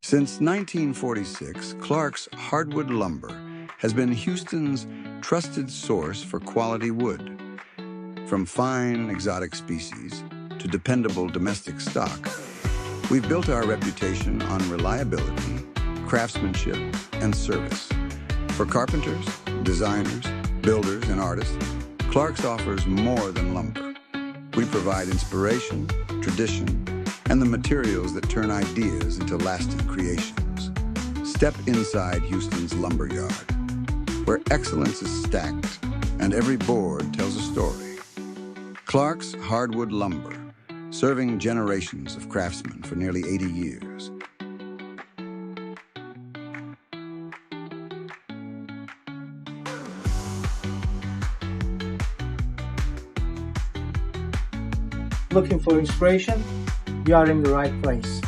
Since 1946, Clark's Hardwood lumber has been Houston's trusted source for quality wood. From fine exotic species to dependable domestic stock, we've built our reputation on reliability, craftsmanship, and service. For carpenters, designers, builders, and artists, Clark's offers more than lumber. We provide inspiration, tradition, and the materials that turn ideas into lasting creations. Step inside Houston's lumber yard, where excellence is stacked and every board tells a story. Clark's Hardwood Lumber, serving generations of craftsmen for nearly 80 years. Looking for inspiration? You are in the right place.